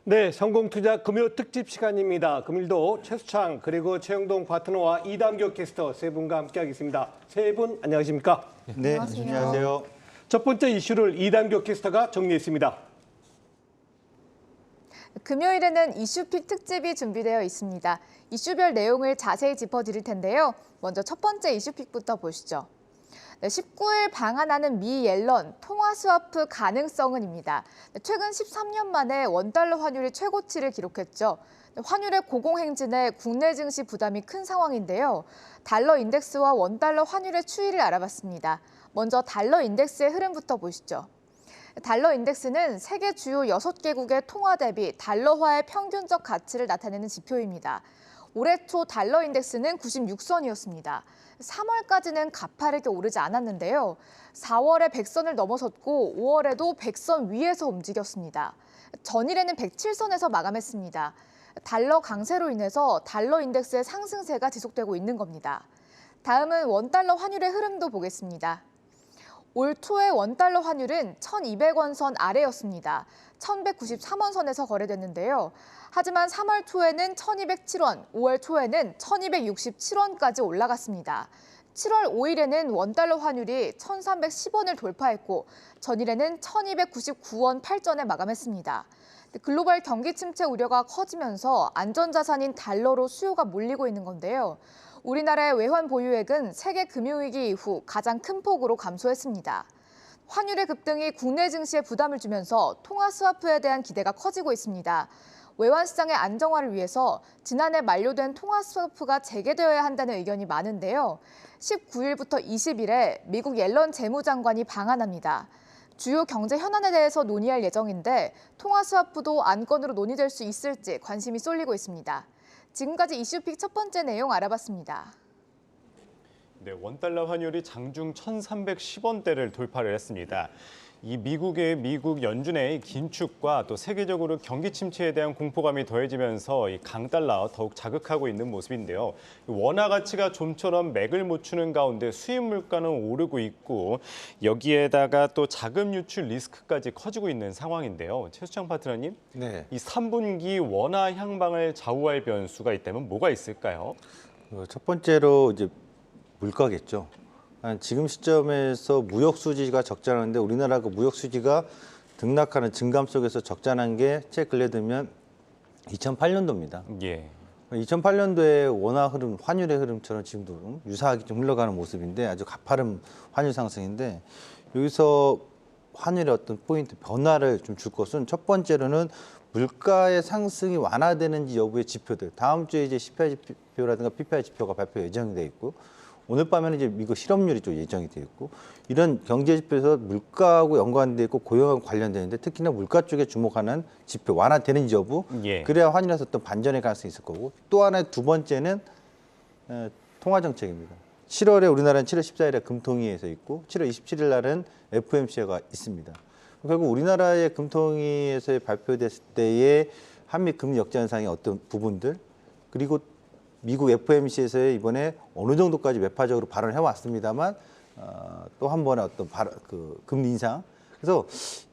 네, 성공투자 금요 특집 시간입니다. 금일도 최수창 그리고 최영동 파트너와 이담교 캐스터 세 분과 함께하겠습니다. 세 분 안녕하십니까? 네, 안녕하세요. 첫 번째 이슈를 이담교 캐스터가 정리했습니다. 금요일에는 이슈픽 특집이 준비되어 있습니다. 이슈별 내용을 자세히 짚어드릴 텐데요. 먼저 첫 번째 이슈픽부터 보시죠. 19일 방한하는 미 옐런 통화 스와프 가능성은입니다. 최근 13년 만에 원달러 환율이 최고치를 기록했죠. 환율의 고공행진에 국내 증시 부담이 큰 상황인데요. 달러 인덱스와 원달러 환율의 추이를 알아봤습니다. 먼저 달러 인덱스의 흐름부터 보시죠. 달러 인덱스는 세계 주요 6개국의 통화 대비 달러화의 평균적 가치를 나타내는 지표입니다. 올해 초 달러 인덱스는 96선이었습니다. 3월까지는 가파르게 오르지 않았는데요. 4월에 100선을 넘어섰고 5월에도 100선 위에서 움직였습니다. 전일에는 107선에서 마감했습니다. 달러 강세로 인해서 달러 인덱스의 상승세가 지속되고 있는 겁니다. 다음은 원달러 환율의 흐름도 보겠습니다. 올 초의 원달러 환율은 1,200원 선 아래였습니다. 1,193원 선에서 거래됐는데요. 하지만 3월 초에는 1,207원, 5월 초에는 1,267원까지 올라갔습니다. 7월 5일에는 원달러 환율이 1,310원을 돌파했고 전일에는 1,299원 8전에 마감했습니다. 글로벌 경기 침체 우려가 커지면서 안전자산인 달러로 수요가 몰리고 있는 건데요. 우리나라의 외환 보유액은 세계 금융위기 이후 가장 큰 폭으로 감소했습니다. 환율의 급등이 국내 증시에 부담을 주면서 통화 스와프에 대한 기대가 커지고 있습니다. 외환 시장의 안정화를 위해서 지난해 만료된 통화 스와프가 재개되어야 한다는 의견이 많은데요. 19일부터 20일에 미국 옐런 재무장관이 방한합니다. 주요 경제 현안에 대해서 논의할 예정인데 통화 스와프도 안건으로 논의될 수 있을지 관심이 쏠리고 있습니다. 지금까지 이슈픽 첫 번째 내용 알아봤습니다. 네, 원달러 환율이 장중 1,310원대를 돌파를 했습니다. 이 미국 연준의 긴축과 또 세계적으로 경기 침체에 대한 공포감이 더해지면서 이 강달러 더욱 자극하고 있는 모습인데요. 원화 가치가 좀처럼 맥을 못 추는 가운데 수입 물가는 오르고 있고 여기에다가 또 자금 유출 리스크까지 커지고 있는 상황인데요. 최수창 파트너님, 네. 이 3분기 원화 향방을 좌우할 변수가 있다면 뭐가 있을까요? 첫 번째로 이제 물가겠죠. 지금 시점에서 무역 수지가 적자라는데 우리나라가 무역 수지가 등락하는 증감 속에서 적자난 게 최 근래 들면 2008년도입니다. 예. 2008년도에 원화 흐름, 환율의 흐름처럼 지금도 유사하게 좀 흘러가는 모습인데 아주 가파른 환율 상승인데 여기서 환율의 어떤 포인트 변화를 좀 줄 것은 첫 번째로는 물가의 상승이 완화되는지 여부의 지표들. 다음 주에 이제 CPI 지표라든가 PPI 지표가 발표 예정이 돼 있고 오늘 밤에는 이제 미국 실업률이 좀 예정이 돼 있고 이런 경제 지표에서 물가하고 연관돼 있고 고용하고 관련되는데 특히나 물가 쪽에 주목하는 지표 완화되는지 여부. 예. 그래야 환율에서 어떤 반전의 가능성이 있을 거고 또 하나의 두 번째는 통화 정책입니다. 7월에 우리나라는 7월 14일에 금통위에서 있고 7월 27일 날은 FOMC가 있습니다. 결국 우리나라의 금통위에서 발표됐을 때의 한미 금리 역자 현상의 어떤 부분들 그리고 미국 FOMC에서의 이번에 어느 정도까지 매파적으로 발언을 해왔습니다만 또 한 번의 어떤 금리 인상. 그래서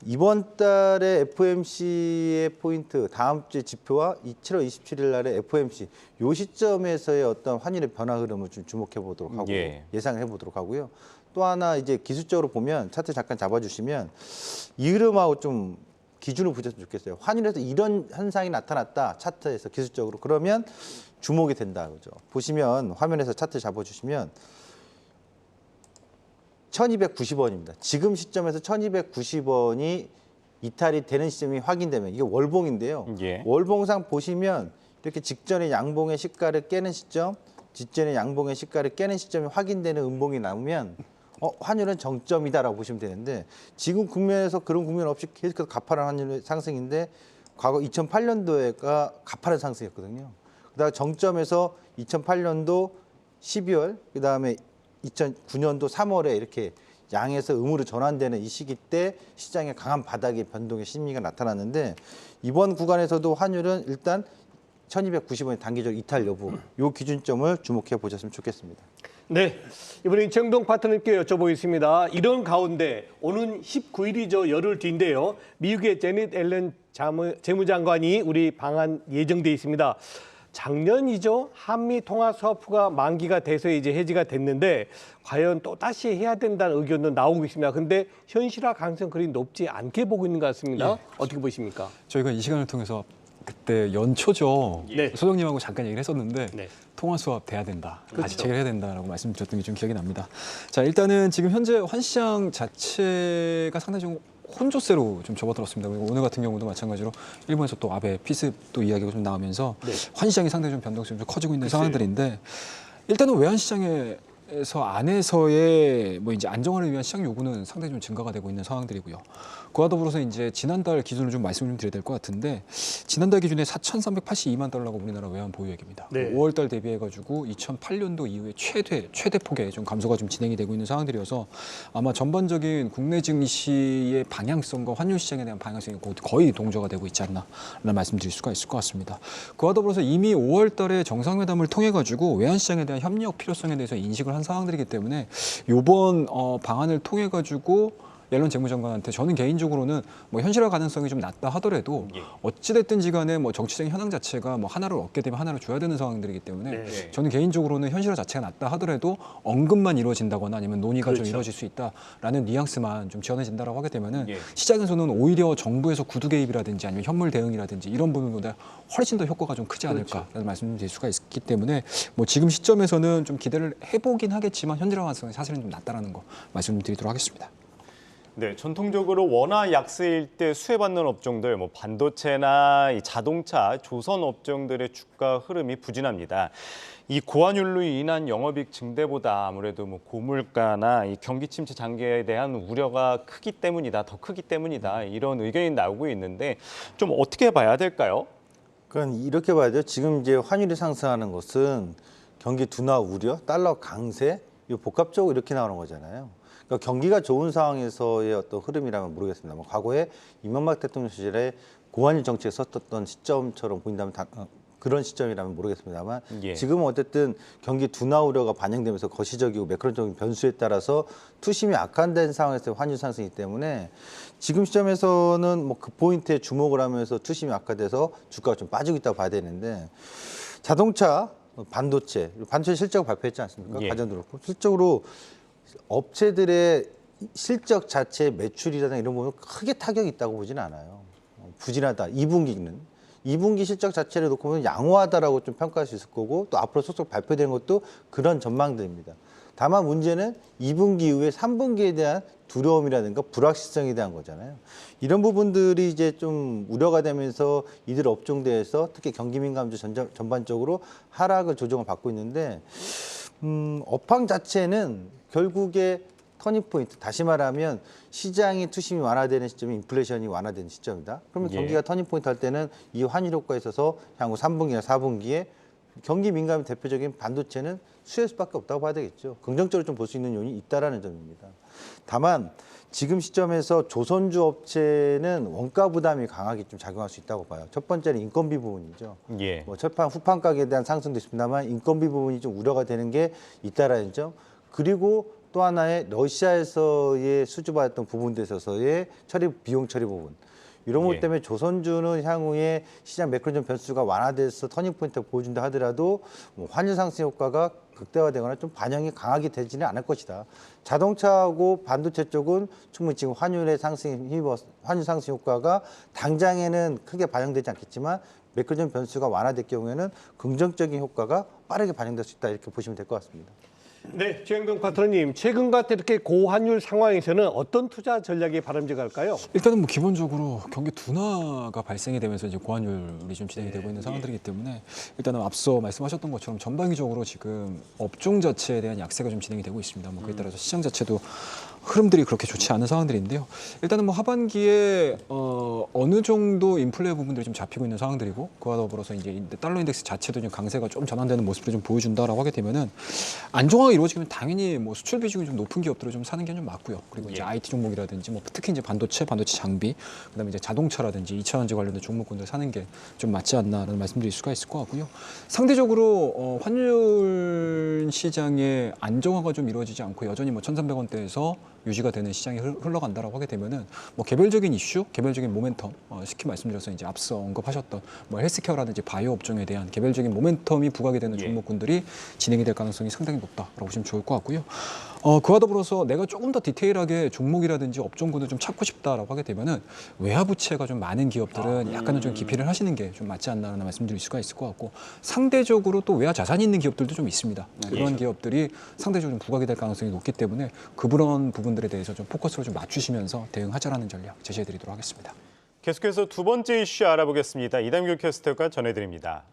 이번 달에 FOMC의 포인트 다음 주에 지표와 7월 27일 날의 FOMC 요 시점에서의 어떤 환율의 변화 흐름을 좀 주목해 보도록 하고 예상을 해보도록 하고요. 또 하나 이제 기술적으로 보면 차트 잠깐 잡아주시면 이 흐름하고 좀 기준을 보셨으면 좋겠어요. 환율에서 이런 현상이 나타났다 차트에서 기술적으로 그러면 주목이 된다 그죠. 보시면 화면에서 차트 잡아주시면 1,290원입니다. 지금 시점에서 1,290원이 이탈이 되는 시점이 확인되면 이게 월봉인데요. 예. 월봉상 보시면 이렇게 직전에 양봉의 시가를 깨는 시점, 직전에 양봉의 시가를 깨는 시점이 확인되는 음봉이 나오면 환율은 정점이다라고 보시면 되는데 지금 국면에서 그런 국면 없이 계속해서 가파른 환율의 상승인데 과거 2008년도에가 가파른 상승이었거든요. 그다음 정점에서 2008년도 12월, 그다음에 2009년도 3월에 이렇게 양에서 음으로 전환되는 이 시기 때 시장의 강한 바닥의 변동의 심리가 나타났는데 이번 구간에서도 환율은 일단 1,290원의 단기적 이탈 여부, 요 기준점을 주목해 보셨으면 좋겠습니다. 네, 이번엔 최영동 파트너님께 여쭤보겠습니다. 이런 가운데 오는 19일이죠. 열흘 뒤인데요. 미국의 제닛 앨런 재무장관이 우리 방한 예정돼 있습니다. 작년이죠. 한미 통화 스와프가 만기가 돼서 이제 해지가 됐는데 과연 또 다시 해야 된다는 의견도 나오고 있습니다. 근데 현실화 가능성 그리 높지 않게 보고 있는 것 같습니다. 예. 어떻게 보십니까? 저희가 이 시간을 통해서 그때 연초죠. 네. 소장님하고 잠깐 얘기를 했었는데 네. 통화 수합 돼야 된다. 그렇죠. 다시 체결해야 된다라고 말씀드렸던 게 좀 기억이 납니다. 자, 일단은 지금 현재 환시장 자체가 상당히 좀 혼조세로 좀 접어들었습니다. 그리고 오늘 같은 경우도 마찬가지로 일본에서 또 아베 피습도 이야기가 좀 나오면서 네. 환시장이 상당히 좀 변동성이 좀 커지고 있는 글쎄요. 상황들인데 일단은 외환시장에서 안에서의 뭐 이제 안정화를 위한 시장 요구는 상당히 좀 증가가 되고 있는 상황들이고요. 그와 더불어서 이제 지난달 기준을 좀 말씀을 좀 드려야 될 것 같은데 지난달 기준에 4,382만 달러가 우리나라 외환 보유액입니다. 네. 5월달 대비해가지고 2008년도 이후에 최대 폭의 좀 감소가 좀 진행이 되고 있는 상황들이어서 아마 전반적인 국내 증시의 방향성과 환율 시장에 대한 방향성이 거의 동조가 되고 있지 않나라는 말씀드릴 수가 있을 것 같습니다. 그와 더불어서 이미 5월달에 정상회담을 통해가지고 외환 시장에 대한 협력 필요성에 대해서 인식을 한 상황들이기 때문에 이번 방안을 통해가지고 옐런 재무장관한테 저는 개인적으로는 뭐 현실화 가능성이 좀 낮다 하더라도 어찌됐든지 간에 뭐 정치적인 현황 자체가 뭐 하나를 얻게 되면 하나를 줘야 되는 상황들이기 때문에 네. 저는 개인적으로는 현실화 자체가 낮다 하더라도 언급만 이루어진다거나 아니면 논의가 좀 그렇죠. 이루어질 수 있다라는 뉘앙스만 좀 지어내진다라고 하게 되면은 예. 시장에서는 오히려 정부에서 구두 개입이라든지 아니면 현물 대응이라든지 이런 부분보다 훨씬 더 효과가 좀 크지 않을까라는 그렇죠. 말씀드릴 수가 있기 때문에 뭐 지금 시점에서는 좀 기대를 해보긴 하겠지만 현실화 가능성이 사실은 좀 낮다라는 거 말씀드리도록 하겠습니다. 네, 전통적으로 원화 약세일 때 수혜받는 업종들, 뭐 반도체나 이 자동차, 조선 업종들의 주가 흐름이 부진합니다. 이 고환율로 인한 영업이익 증대보다 아무래도 뭐 고물가나 이 경기 침체 장기에 대한 우려가 크기 때문이다, 더 크기 때문이다 이런 의견이 나오고 있는데 좀 어떻게 봐야 될까요? 그건 이렇게 봐야 돼요. 지금 이제 환율이 상승하는 것은 경기 둔화 우려, 달러 강세, 이 복합적으로 이렇게 나오는 거잖아요. 그러니까 경기가 좋은 상황에서의 어떤 흐름이라면 모르겠습니다. 뭐 과거에 이명박 대통령 시절에 고환율 정책에 썼던 시점처럼 보인다면 그런 시점이라면 모르겠습니다만 예. 지금은 어쨌든 경기 둔화 우려가 반영되면서 거시적이고 매크로적인 변수에 따라서 투심이 악화된 상황에서의 환율 상승이기 때문에 지금 시점에서는 뭐 그 포인트에 주목을 하면서 투심이 악화돼서 주가가 좀 빠지고 있다고 봐야 되는데 자동차, 반도체 실적 발표했지 않습니까? 예. 가전도 그렇고 실적으로 업체들의 실적 자체 매출이라든가 이런 부분은 크게 타격이 있다고 보지는 않아요. 부진하다. 2분기 실적 자체를 놓고 보면 양호하다라고 좀 평가할 수 있을 거고 또 앞으로 속속 발표되는 것도 그런 전망들입니다. 다만 문제는 2분기 이후에 3분기에 대한 두려움이라든가 불확실성에 대한 거잖아요. 이런 부분들이 이제 좀 우려가 되면서 이들 업종대에서 특히 경기 민감주 전반적으로 하락을 조정을 받고 있는데 업황 자체는 결국에 터닝포인트, 다시 말하면 시장의 투심이 완화되는 시점이 인플레이션이 완화되는 시점이다. 그러면 예. 경기가 경기가 터닝포인트 할 때는 이 환율 효과에 있어서 향후 3분기나 4분기에 경기 민감의 대표적인 반도체는 수혜일 수밖에 없다고 봐야 되겠죠. 긍정적으로 좀 볼 수 있는 요인이 있다라는 점입니다. 다만 지금 시점에서 조선주 업체는 원가 부담이 강하게 좀 작용할 수 있다고 봐요. 첫 번째는 인건비 부분이죠. 예. 뭐 철판, 후판 가격에 대한 상승도 있습니다만 인건비 부분이 좀 우려가 되는 게 있다라는 점. 그리고 또 하나의 러시아에서의 수주받았던 부분에 있어서의 비용 처리 부분. 이런 것 예. 때문에 조선주는 향후에 시장 매크로적 변수가 완화돼서 터닝포인트를 보여준다 하더라도 뭐 환율 상승 효과가 극대화되거나 좀 반영이 강하게 되지는 않을 것이다. 자동차하고 반도체 쪽은 충분히 지금 환율 상승 효과가 당장에는 크게 반영되지 않겠지만 매크로적 변수가 완화될 경우에는 긍정적인 효과가 빠르게 반영될 수 있다 이렇게 보시면 될 것 같습니다. 네, 최영동 파트너님, 최근 같은 이렇게 고환율 상황에서는 어떤 투자 전략이 바람직할까요? 일단은 뭐 기본적으로 경기 둔화가 발생이 되면서 이제 고환율이 좀 진행이 되고 있는 상황들이기 때문에 일단은 앞서 말씀하셨던 것처럼 전반기적으로 지금 업종 자체에 대한 약세가 좀 진행이 되고 있습니다. 뭐 그에 따라서 시장 자체도 흐름들이 그렇게 좋지 않은 상황들인데요. 일단은 뭐 하반기에 어느 정도 인플레 부분들이 좀 잡히고 있는 상황들이고, 그와 더불어서 이제 달러 인덱스 자체도 좀 강세가 좀 전환되는 모습을 좀 보여준다라고 하게 되면은 안정화가 이루어지면 당연히 뭐 수출 비중이 좀 높은 기업들을 좀 사는 게 좀 맞고요. 그리고 이제 IT 종목이라든지 뭐 특히 이제 반도체 장비, 그다음에 이제 자동차라든지 2차전지 관련된 종목군들 사는 게 좀 맞지 않나라는 말씀드릴 수가 있을 것 같고요. 상대적으로 환율 시장의 안정화가 좀 이루어지지 않고 여전히 뭐 1,300원대에서 유지가 되는 시장이 흘러간다라고 하게 되면은 뭐 개별적인 이슈, 개별적인 모멘텀, 쉽게 말씀드려서 이제 앞서 언급하셨던 뭐 헬스케어라든지 바이오 업종에 대한 개별적인 모멘텀이 부각이 되는 종목군들이 진행이 될 가능성이 상당히 높다라고 보시면 좋을 것 같고요. 그와 더불어서 내가 조금 더 디테일하게 종목이라든지 업종군을 좀 찾고 싶다라고 하게 되면은 외화 부채가 좀 많은 기업들은 약간은 좀 기피를 하시는 게 좀 맞지 않나라는 말씀드릴 수가 있을 것 같고, 상대적으로 또 외화 자산이 있는 기업들도 좀 있습니다. 그런 기업들이 상대적으로 좀 부각이 될 가능성이 높기 때문에 그런 부분들에 대해서 좀 포커스를 좀 맞추시면서 대응하자라는 전략 제시해드리도록 하겠습니다. 계속해서 두 번째 이슈 알아보겠습니다. 이담규 캐스터가 전해드립니다.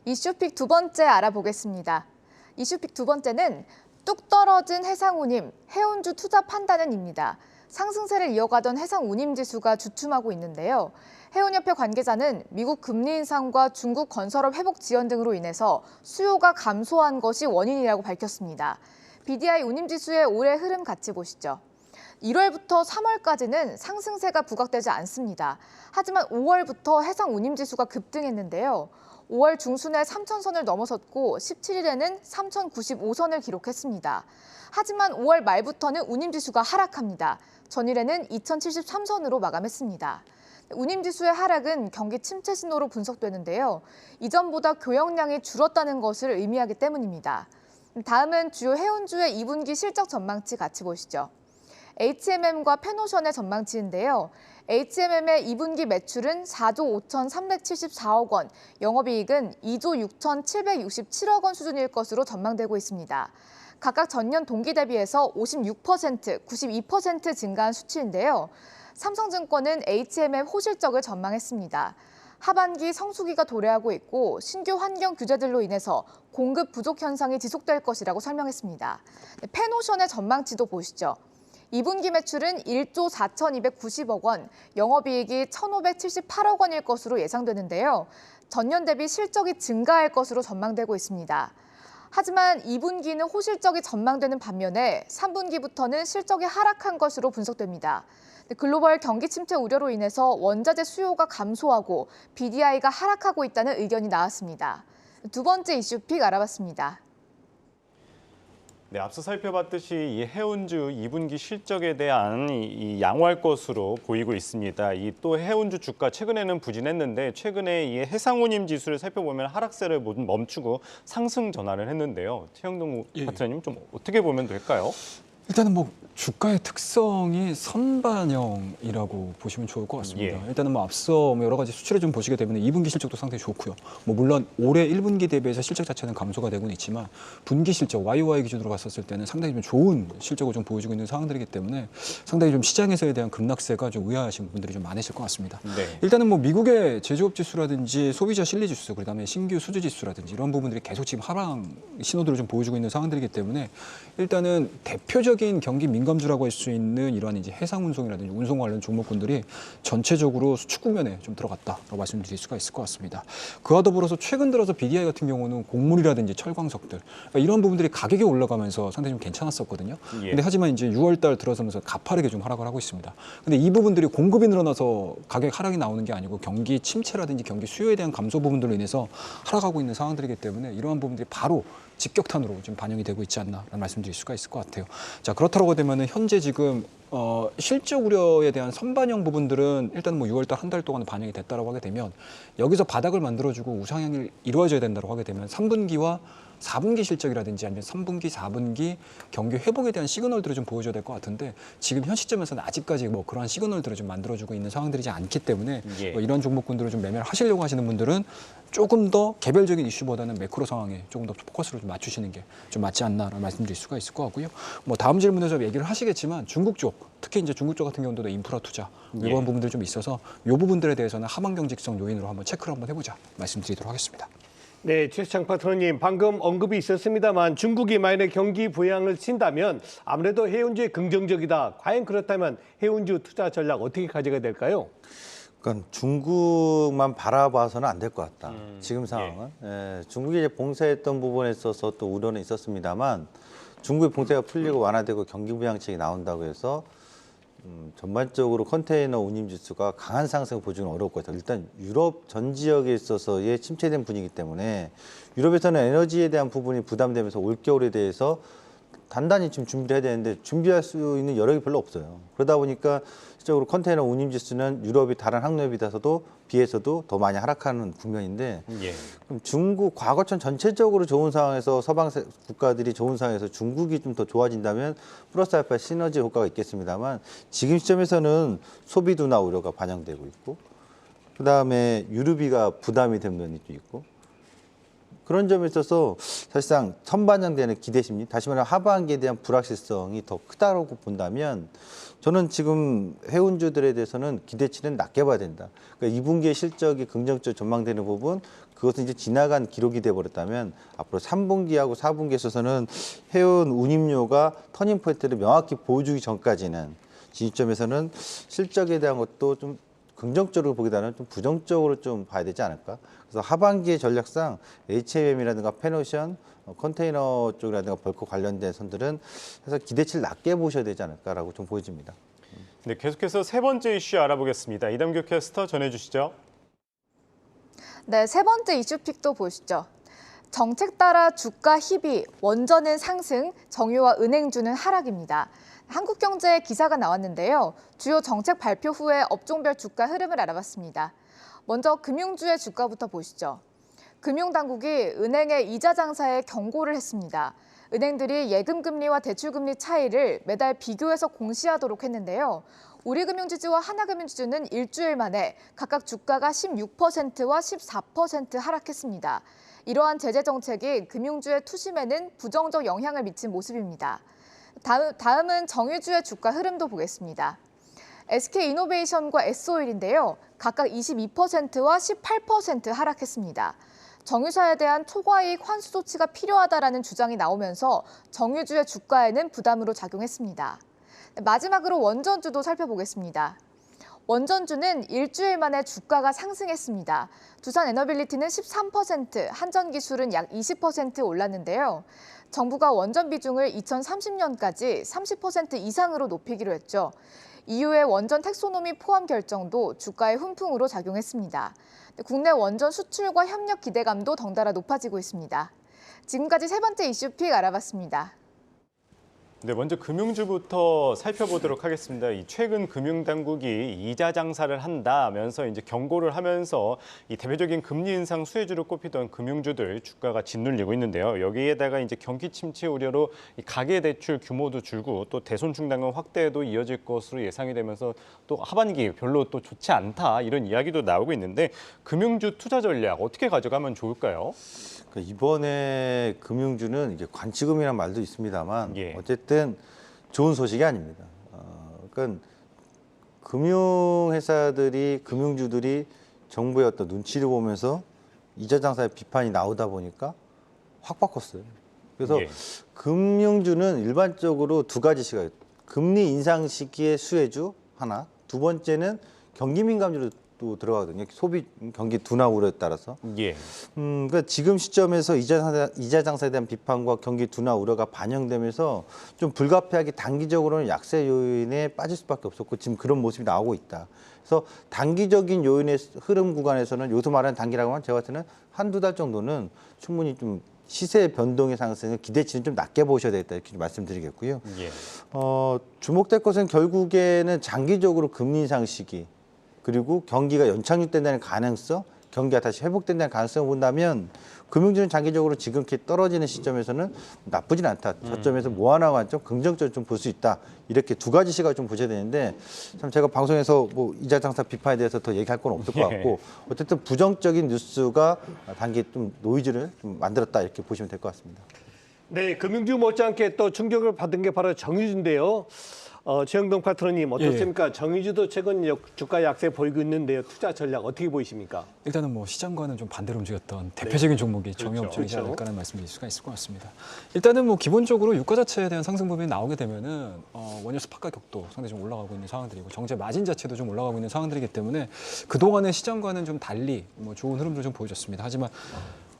이슈픽 두 번째 알아보겠습니다. 이슈픽 두 번째는 뚝 떨어진 해상운임, 해운주 투자 판단은입니다. 상승세를 이어가던 해상운임지수가 주춤하고 있는데요. 해운협회 관계자는 미국 금리 인상과 중국 건설업 회복 지연 등으로 인해서 수요가 감소한 것이 원인이라고 밝혔습니다. BDI 운임지수의 올해 흐름 같이 보시죠. 1월부터 3월까지는 상승세가 부각되지 않습니다. 하지만 5월부터 해상 운임지수가 급등했는데요. 5월 중순에 3,000선을 넘어섰고 17일에는 3,095선을 기록했습니다. 하지만 5월 말부터는 운임지수가 하락합니다. 전일에는 2,073선으로 마감했습니다. 운임지수의 하락은 경기 침체 신호로 분석되는데요. 이전보다 교역량이 줄었다는 것을 의미하기 때문입니다. 다음은 주요 해운주의 2분기 실적 전망치 같이 보시죠. HMM과 페노션의 전망치인데요. HMM의 2분기 매출은 4조 5,374억 원, 영업이익은 2조 6,767억 원 수준일 것으로 전망되고 있습니다. 각각 전년 동기 대비해서 56%, 92% 증가한 수치인데요. 삼성증권은 HMM 호실적을 전망했습니다. 하반기 성수기가 도래하고 있고 신규 환경 규제들로 인해서 공급 부족 현상이 지속될 것이라고 설명했습니다. 페노션의 전망치도 보시죠. 2분기 매출은 1조 4,290억 원, 영업이익이 1,578억 원일 것으로 예상되는데요. 전년 대비 실적이 증가할 것으로 전망되고 있습니다. 하지만 2분기는 호실적이 전망되는 반면에 3분기부터는 실적이 하락한 것으로 분석됩니다. 글로벌 경기 침체 우려로 인해서 원자재 수요가 감소하고 BDI가 하락하고 있다는 의견이 나왔습니다. 두 번째 이슈픽 알아봤습니다. 네, 앞서 살펴봤듯이 이 해운주 2분기 실적에 대한 이 양호할 것으로 보이고 있습니다. 이 또 해운주 주가 최근에는 부진했는데 최근에 이 해상운임 지수를 살펴보면 하락세를 멈추고 상승 전환을 했는데요. 최영동 파트너님 좀 어떻게 보면 될까요? 일단은 뭐 주가의 특성이 선반영이라고 보시면 좋을 것 같습니다. 일단은 뭐 앞서 뭐 여러 가지 수치를 좀 보시게 되면 2분기 실적도 상당히 좋고요. 뭐 물론 올해 1분기 대비해서 실적 자체는 감소가 되고는 있지만 분기 실적 YOY 기준으로 봤었을 때는 상당히 좀 좋은 실적을 좀 보여주고 있는 상황들이기 때문에 상당히 좀 시장에서에 대한 급락세가 좀 의아하신 분들이 좀 많으실 것 같습니다. 네. 일단은 뭐 미국의 제조업 지수라든지 소비자 실리 지수, 그다음에 신규 수주 지수라든지 이런 부분들이 계속 지금 하방 신호들을 좀 보여주고 있는 상황들이기 때문에 일단은 대표적인 경기 민감주라고 할 수 있는 이러한 이제 해상 운송이라든지 운송 관련 종목군들이 전체적으로 수축 국면에 좀 들어갔다라고 말씀드릴 수가 있을 것 같습니다. 그와 더불어서 최근 들어서 BDI 같은 경우는 곡물이라든지 철광석들 그러니까 이런 부분들이 가격이 올라가면서 상당히 좀 괜찮았었거든요. 근데 하지만 이제 6월달 들어서면서 가파르게 좀 하락을 하고 있습니다. 근데 이 부분들이 공급이 늘어나서 가격 하락이 나오는 게 아니고 경기 침체라든지 경기 수요에 대한 감소 부분들로 인해서 하락하고 있는 상황들이기 때문에 이러한 부분들이 바로 직격탄으로 좀 반영이 되고 있지 않나라는 말씀드릴 수가 있을 것 같아요. 자, 그렇다고 되면은 현재 지금 실적 우려에 대한 선반영 부분들은 일단 뭐 6월달 한 달 동안 반영이 됐다라고 하게 되면 여기서 바닥을 만들어주고 우상향이 이루어져야 된다고 하게 되면 3분기와 4분기 실적이라든지 아니면 3분기, 4분기 경기 회복에 대한 시그널들을 좀 보여줘야 될 것 같은데 지금 현 시점에서는 아직까지 뭐 그러한 시그널들을 좀 만들어주고 있는 상황들이지 않기 때문에 뭐 이런 종목군들을 좀 매매를 하시려고 하시는 분들은 조금 더 개별적인 이슈보다는 매크로 상황에 조금 더 포커스를 좀 맞추시는 게 좀 맞지 않나라는 말씀드릴 수가 있을 것 같고요. 뭐 다음 질문에서 얘기를 하시겠지만 중국 쪽, 특히 이제 중국 쪽 같은 경우도 인프라 투자 이런 부분들이 좀 있어서 이 부분들에 대해서는 하반 경직성 요인으로 한번 체크를 한번 해보자 말씀드리도록 하겠습니다. 네, 최수창 파트너님, 방금 언급이 있었습니다만 중국이 만약에 경기 부양을 친다면 아무래도 해운주에 긍정적이다. 과연 그렇다면 해운주 투자 전략 어떻게 가져가야 될까요? 그러니까 중국만 바라봐서는 안 될 것 같다. 지금 상황은. 예, 중국이 이제 봉쇄했던 부분에 있어서 또 우려는 있었습니다만 중국의 봉쇄가 풀리고 완화되고 경기 부양책이 나온다고 해서 전반적으로 컨테이너 운임 지수가 강한 상승을 보여주기는 어려울 것 같아요. 일단 유럽 전 지역에 있어서의 침체된 분위기 때문에 유럽에서는 에너지에 대한 부분이 부담되면서 올겨울에 대해서 단단히 지금 준비를 해야 되는데 준비할 수 있는 여력이 별로 없어요. 그러다 보니까 실적으로 컨테이너 운임 지수는 유럽이 다른 항로에 비해서도 더 많이 하락하는 국면인데 예. 그럼 중국 과거처럼 전체적으로 좋은 상황에서 서방 국가들이 좋은 상황에서 중국이 좀 더 좋아진다면 플러스 알파 시너지 효과가 있겠습니다만 지금 시점에서는 소비 둔화 우려가 반영되고 있고 그다음에 유류비가 부담이 된 면이 또 있고 그런 점에 있어서 사실상 선반영되는 기대 심리, 다시 말하면 하반기에 대한 불확실성이 더 크다고 본다면 저는 지금 해운주들에 대해서는 기대치는 낮게 봐야 된다. 그러니까 2분기의 실적이 긍정적으로 전망되는 부분, 그것은 이제 지나간 기록이 돼버렸다면 앞으로 3분기하고 4분기에 있어서는 해운 운임료가 터닝 포인트를 명확히 보여주기 전까지는 지점에서는 실적에 대한 것도 좀 긍정적으로 보기보다는 좀 부정적으로 좀 봐야 되지 않을까. 그래서 하반기의 전략상 HM이라든가 페노션, 컨테이너 쪽이라든가 벌크 관련된 선들은 해서 기대치를 낮게 보셔야 되지 않을까라고 좀 보여집니다. 네, 계속해서 세 번째 이슈 알아보겠습니다. 이담규 캐스터 전해주시죠. 네, 세 번째 이슈픽도 보시죠. 정책 따라 주가 희비, 원전은 상승, 정유와 은행주는 하락입니다. 한국경제에 기사가 나왔는데요. 주요 정책 발표 후에 업종별 주가 흐름을 알아봤습니다. 먼저 금융주의 주가부터 보시죠. 금융당국이 은행의 이자 장사에 경고를 했습니다. 은행들이 예금금리와 대출금리 차이를 매달 비교해서 공시하도록 했는데요. 우리금융지주와 하나금융지주는 일주일 만에 각각 주가가 16%와 14% 하락했습니다. 이러한 제재 정책이 금융주의 투심에는 부정적 영향을 미친 모습입니다. 다음은 정유주의 주가 흐름도 보겠습니다. SK이노베이션과 S오일인데요. 각각 22%와 18% 하락했습니다. 정유사에 대한 초과이익 환수 조치가 필요하다라는 주장이 나오면서 정유주의 주가에는 부담으로 작용했습니다. 마지막으로 원전주도 살펴보겠습니다. 원전주는 일주일 만에 주가가 상승했습니다. 두산에너빌리티는 13%, 한전기술은 약 20% 올랐는데요. 정부가 원전 비중을 2030년까지 30% 이상으로 높이기로 했죠. 이후에 원전 텍소노미 포함 결정도 주가에 훈풍으로 작용했습니다. 국내 원전 수출과 협력 기대감도 덩달아 높아지고 있습니다. 지금까지 세 번째 이슈픽 알아봤습니다. 네, 먼저 금융주부터 살펴보도록 하겠습니다. 이 최근 금융당국이 이자 장사를 한다면서 이제 경고를 하면서 이 대표적인 금리 인상 수혜주로 꼽히던 금융주들 주가가 짓눌리고 있는데요. 여기에다가 이제 경기 침체 우려로 이 가계 대출 규모도 줄고 또 대손 충당금 확대도 이어질 것으로 예상이 되면서 또 하반기 별로 또 좋지 않다 이런 이야기도 나오고 있는데 금융주 투자 전략 어떻게 가져가면 좋을까요? 이번에 금융주는 이제 관치금이라는 말도 있습니다만 예. 어쨌든 좋은 소식이 아닙니다. 그러니까 금융회사들이 금융주들이 정부의 어떤 눈치를 보면서 이자 장사에 비판이 나오다 보니까 확 바꿨어요. 그래서 예. 금융주는 일반적으로 두 가지 시각, 금리 인상 시기의 수혜주 하나, 두 번째는 경기 민감주로 또 들어가거든요. 소비 경기 둔화 우려에 따라서. 예. 그러니까 지금 시점에서 이자 장사에 대한 비판과 경기 둔화 우려가 반영되면서 좀 불가피하게 단기적으로는 약세 요인에 빠질 수밖에 없었고 지금 그런 모습이 나오고 있다. 그래서 단기적인 요인의 흐름 구간에서는 요소 말하는 단기라고 하면 제가 봤을 때는 한두 달 정도는 충분히 좀 시세 변동의 상승을 기대치는 좀 낮게 보셔야 되겠다 이렇게 좀 말씀드리겠고요. 예. 주목될 것은 결국에는 장기적으로 금리 인상 시기 그리고 경기가 연착륙된다는 가능성, 경기가 다시 회복된다는 가능성을 본다면 금융주는 장기적으로 지금 이렇게 떨어지는 시점에서는 나쁘진 않다. 저점에서 모아나 관점 긍정적으로 좀 볼 수 있다. 이렇게 두 가지 시각을 좀 보셔야 되는데 참 제가 방송에서 뭐 이자 장사 비판에 대해서 더 얘기할 건 없을 것 같고 어쨌든 부정적인 뉴스가 단기 좀 노이즈를 좀 만들었다 이렇게 보시면 될 것 같습니다. 네, 금융주 못지않게 또 충격을 받은 게 바로 정유주인데요. 최영동 파트너님 어떻습니까? 정유주도 최근 주가 약세 보이고 있는데요. 투자 전략 어떻게 보이십니까? 일단은 뭐 시장과는 좀 반대로 움직였던 대표적인 종목이 정유업종이지 그렇죠. 않을까라는 말씀드릴 수가 있을 것 같습니다. 일단은 뭐 기본적으로 유가 자체에 대한 상승 부분이 나오게 되면은 원유 스팟 가격도 상당히 좀 올라가고 있는 상황들이고 정제 마진 자체도 좀 올라가고 있는 상황들이기 때문에 그동안의 시장과는 좀 달리 뭐 좋은 흐름도 좀 보여줬습니다. 하지만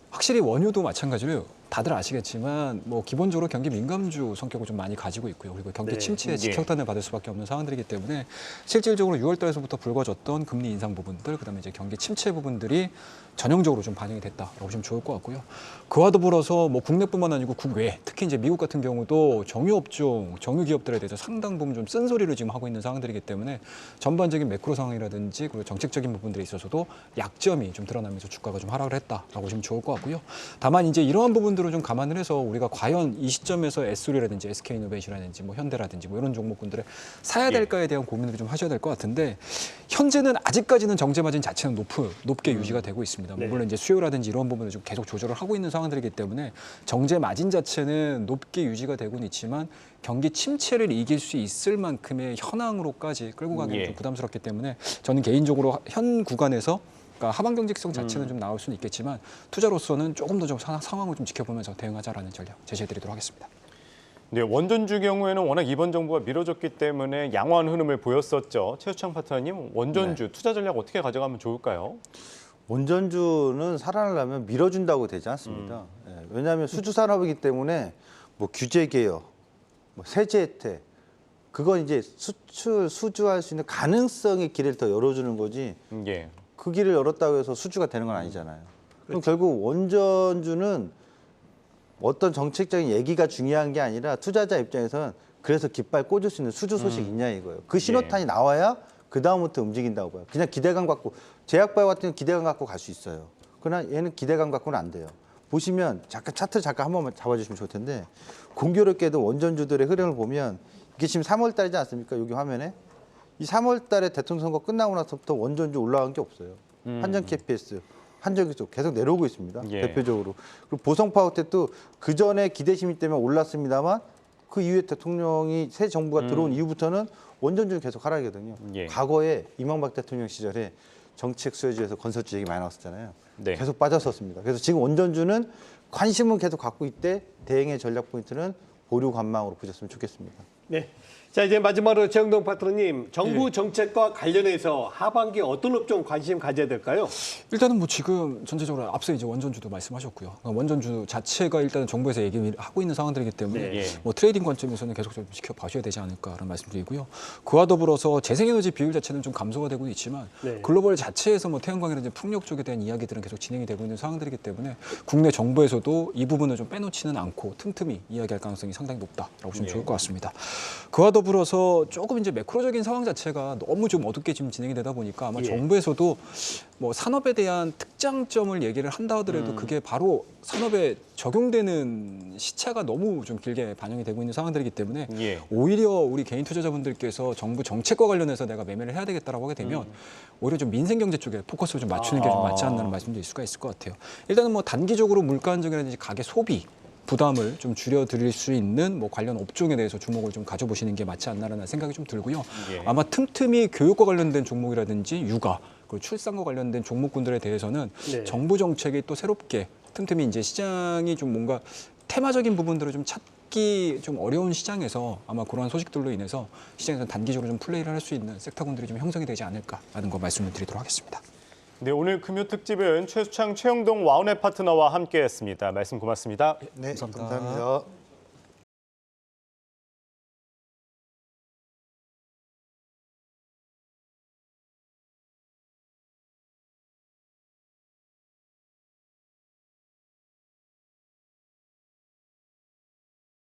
확실히 원유도 마찬가지로 다들 아시겠지만 뭐 기본적으로 경기 민감주 성격을 좀 많이 가지고 있고요. 그리고 경기 네. 침체에 직격탄을 받을 수밖에 없는 상황들이기 때문에 실질적으로 6월 달에서부터 불거졌던 금리 인상 부분들, 그다음에 이제 경기 침체 부분들이 전형적으로 좀 반영이 됐다라고 보시면 좋을 것 같고요. 그와 더불어서 뭐 국내뿐만 아니고 국외, 특히 이제 미국 같은 경우도 정유업종, 정유기업들에 대해서 상당 부분 좀 쓴소리를 지금 하고 있는 상황들이기 때문에 전반적인 매크로 상황이라든지 그리고 정책적인 부분들에 있어서도 약점이 좀 드러나면서 주가가 좀 하락을 했다라고 보시면 좋을 것 같고요. 다만 이제 이러한 부분들을 좀 감안을 해서 우리가 과연 이 시점에서 S리라든지 SK이노베이션이라든지 뭐 현대라든지 뭐 이런 종목군들을 사야 될까에 대한 고민을 좀 하셔야 될 것 같은데 현재는 아직까지는 정제 마진 자체는 높게 유지가 되고 있습니다. 네. 물론 이제 수요라든지 이런 부분을 좀 계속 조절을 하고 있는 상황들이기 때문에 정제 마진 자체는 높게 유지가 되고는 있지만 경기 침체를 이길 수 있을 만큼의 현황으로까지 끌고 가기는 좀 부담스럽기 때문에 저는 개인적으로 현 구간에서 그러니까 하방 경직성 자체는 좀 나올 수는 있겠지만 투자로서는 조금 더 좀 상황을 좀 지켜보면서 대응하자라는 전략 제시해드리도록 하겠습니다. 네, 원전주 경우에는 워낙 이번 정부가 밀어줬기 때문에 양호한 흐름을 보였었죠. 최수창 파트너님, 원전주 투자 전략 어떻게 가져가면 좋을까요? 원전주는 살아나려면 밀어준다고 되지 않습니다. 예, 왜냐하면 수주 산업이기 때문에 뭐 규제 개혁, 뭐 세제 혜택, 그건 이제 수주할 수 있는 가능성의 길을 더 열어주는 거지. 예. 그 길을 열었다고 해서 수주가 되는 건 아니잖아요. 그럼 결국 원전주는 어떤 정책적인 얘기가 중요한 게 아니라 투자자 입장에서는 그래서 깃발 꽂을 수 있는 수주 소식이 있냐 이거예요. 그 신호탄이 나와야 그 다음부터 움직인다고 봐요. 그냥 기대감 갖고 제약바이오 같은 경우는 기대감 갖고 갈 수 있어요. 그러나 얘는 기대감 갖고는 안 돼요. 보시면 잠깐 차트를 한 번만 잡아주시면 좋을 텐데 공교롭게도 원전주들의 흐름을 보면 이게 지금 3월 달이지 않습니까? 여기 화면에 이 3월 달에 대통령 선거 끝나고 나서부터 원전주 올라간 게 없어요. 한전 KPS, 한전기속 계속 내려오고 있습니다. 예. 대표적으로. 그리고 보성파워텍도 그 전에 기대심이 때문에 올랐습니다만 그 이후에 대통령이 새 정부가 들어온 이후부터는 원전주는 계속 하락이거든요. 예. 과거에 이명박 대통령 시절에 정책 수혜주에서 건설주 얘기 많이 나왔었잖아요. 네. 계속 빠졌었습니다. 그래서 지금 원전주는 관심은 계속 갖고 있대 대응의 전략 포인트는 보류 관망으로 보셨으면 좋겠습니다. 네. 자, 이제 마지막으로 최영동 파트너님, 정부 정책과 관련해서 하반기에 어떤 업종 관심 가져야 될까요? 일단은 뭐 지금 전체적으로 앞서 이제 원전주도 말씀하셨고요. 그러니까 원전주 자체가 일단은 정부에서 얘기를 하고 있는 상황들이기 때문에 네. 뭐 트레이딩 관점에서는 계속 좀 지켜봐셔야 되지 않을까라는 말씀드리고요. 그와 더불어서 재생에너지 비율 자체는 좀 감소가 되고 있지만 네. 글로벌 자체에서 뭐 태양광이라든지 풍력 쪽에 대한 이야기들은 계속 진행이 되고 있는 상황들이기 때문에 국내 정부에서도 이 부분을 좀 빼놓지는 않고 틈틈이 이야기할 가능성이 상당히 높다라고 보시면 좋을 것 같습니다. 그와 더불어서 조금 이제 매크로적인 상황 자체가 너무 좀 어둡게 지금 진행이 되다 보니까 아마 정부에서도 뭐 산업에 대한 특장점을 얘기를 한다 하더라도 그게 바로 산업에 적용되는 시차가 너무 좀 길게 반영이 되고 있는 상황들이기 때문에 예. 오히려 우리 개인 투자자분들께서 정부 정책과 관련해서 내가 매매를 해야 되겠다라고 하게 되면 오히려 좀 민생 경제 쪽에 포커스를 좀 맞추는 게 좀 맞지 않나는 말씀드릴 수가 있을 것 같아요. 일단은 뭐 단기적으로 물가 안정이라든지 가계 소비 부담을 좀 줄여드릴 수 있는 뭐 관련 업종에 대해서 주목을 좀 가져보시는 게 맞지 않나라는 생각이 좀 들고요. 예. 아마 틈틈이 교육과 관련된 종목이라든지 육아 그리고 출산과 관련된 종목군들에 대해서는 네. 정부 정책이 또 새롭게 틈틈이 이제 시장이 좀 뭔가 테마적인 부분들을 좀 찾기 좀 어려운 시장에서 아마 그러한 소식들로 인해서 시장에서 단기적으로 좀 플레이를 할 수 있는 섹터군들이 좀 형성이 되지 않을까라는 거 말씀을 드리도록 하겠습니다. 네, 오늘 금요 특집은 최수창, 최영동 와운의 파트너와 함께했습니다. 말씀 고맙습니다. 네, 감사합니다. 감사합니다.